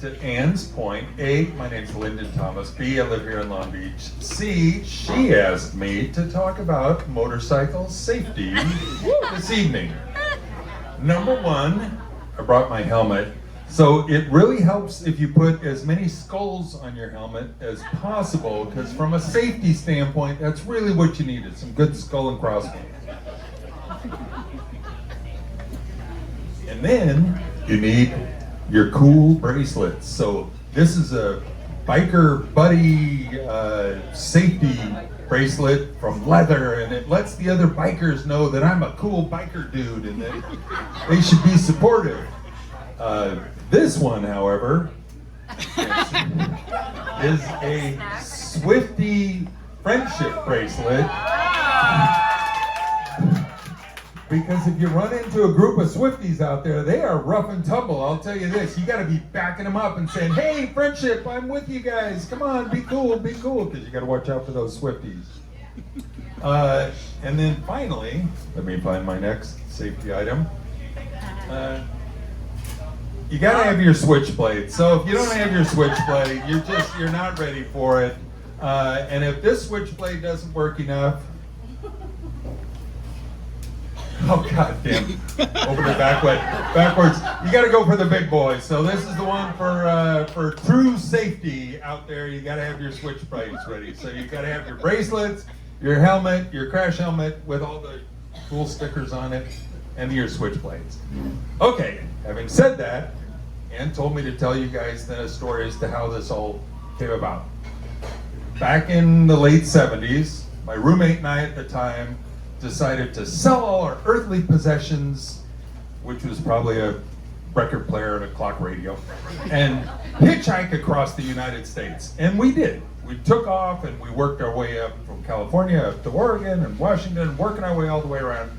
to Ann's point, A, my name's Lyndon Thomas. B, I live here in Long Beach. C, she asked me to talk about motorcycle safety this evening. Number one, I brought my helmet. So it really helps if you put as many skulls on your helmet as possible, because from a safety standpoint, that's really what you need, is some good skull and crossbones. And then you need your cool bracelets. So this is a biker buddy safety bracelet from leather, and it lets the other bikers know that I'm a cool biker dude and that they should be supportive. This one, however, is a Swiftie friendship bracelet. Because if you run into a group of Swifties out there, they are rough and tumble. I'll tell you this, you got to be backing them up and saying, hey, friendship, I'm with you guys. Come on, be cool, because you got to watch out for those Swifties. And then finally, let me find my next safety item. You got to have your switchblade. So if you don't have your switchblade, you're not ready for it. And if this switchblade doesn't work enough, oh god damn, over the backwards. You got to go for the big boys. So this is the one for true safety out there. You got to have your switchblades ready. So you got to have your bracelets, your helmet, your crash helmet with all the cool stickers on it, and your switchblades. Okay, having said that, Ann told me to tell you guys then a story as to how this all came about. Back in the late 70s, my roommate and I at the time decided to sell all our earthly possessions, which was probably a record player and a clock radio, and hitchhike across the United States. And we did. We took off and we worked our way up from California up to Oregon and Washington, working our way all the way around.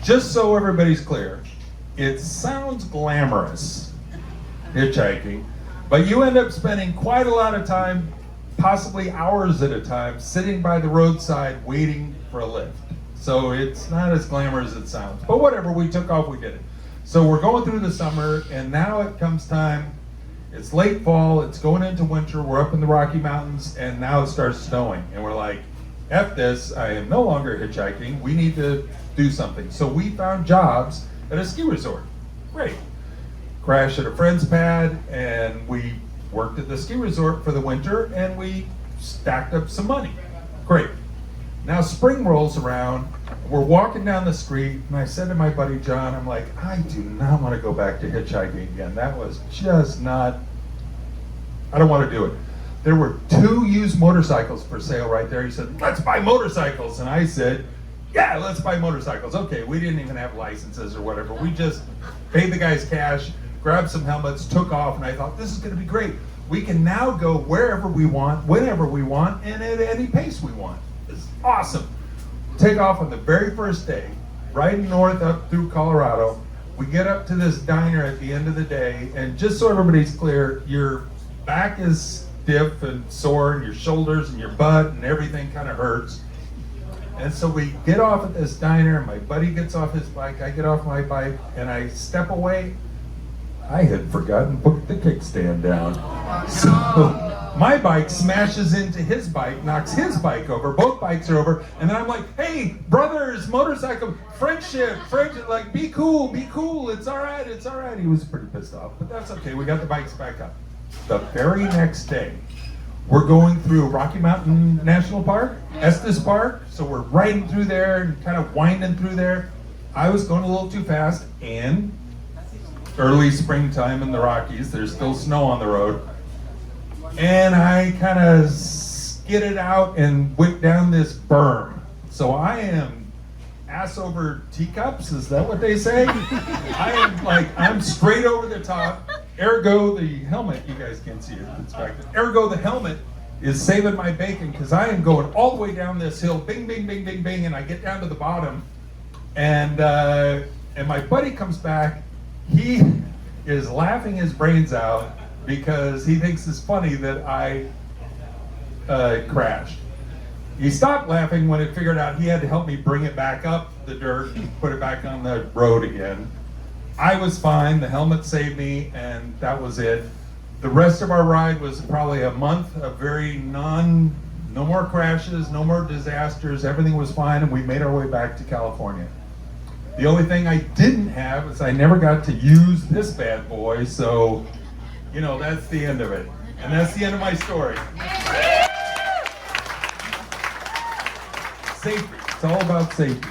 Just so everybody's clear, it sounds glamorous, hitchhiking, but you end up spending quite a lot of time, possibly hours at a time, sitting by the roadside waiting for a lift. So it's not as glamorous as it sounds. But whatever, we took off, we did it. So we're going through the summer, and now it comes time. It's late fall, it's going into winter, we're up in the Rocky Mountains, and now it starts snowing. And we're like, F this, I am no longer hitchhiking, we need to do something. So we found jobs at a ski resort. Great. Crashed at a friend's pad, and we worked at the ski resort for the winter, and we stacked up some money. Great. Now spring rolls around, we're walking down the street, and I said to my buddy John, I'm like, I do not want to go back to hitchhiking again. That was just not, I don't want to do it. There were 2 used motorcycles for sale right there. He said, let's buy motorcycles. And I said, yeah, let's buy motorcycles. Okay, we didn't even have licenses or whatever. We just paid the guys cash, grabbed some helmets, took off, and I thought, this is going to be great. We can now go wherever we want, whenever we want, and at any pace we want. It's awesome. Take off on the very first day, riding north up through Colorado. We get up to this diner at the end of the day, and just so everybody's clear, your back is stiff and sore, and your shoulders and your butt and everything kind of hurts. And so we get off at this diner, my buddy gets off his bike, I get off my bike, and I step away. I had forgotten to put the kickstand down. So my bike smashes into his bike, knocks his bike over, both bikes are over, and then I'm like, hey, brothers, motorcycle, friendship, like, be cool, it's all right. He was pretty pissed off, but that's okay, we got the bikes back up. The very next day, we're going through Rocky Mountain National Park, Estes Park, so we're riding through there and kind of winding through there. I was going a little too fast, and early springtime in the Rockies, there's still snow on the road, and I kind of skidded out and went down this berm. So I am ass over teacups, is that what they say? I'm straight over the top. Ergo, the helmet, you guys can't see it, it's back there. Ergo, the helmet is saving my bacon, because I am going all the way down this hill, bing, bing, bing, bing, bing, and I get down to the bottom, and my buddy comes back. He is laughing his brains out because he thinks it's funny that I crashed. He stopped laughing when it figured out he had to help me bring it back up the dirt and put it back on the road again. I was fine, the helmet saved me, and that was it. The rest of our ride was probably a month of no more crashes, no more disasters, everything was fine, and we made our way back to California. The only thing I didn't have is I never got to use this bad boy, so, you know, that's the end of it. And that's the end of my story. Safety, it's all about safety.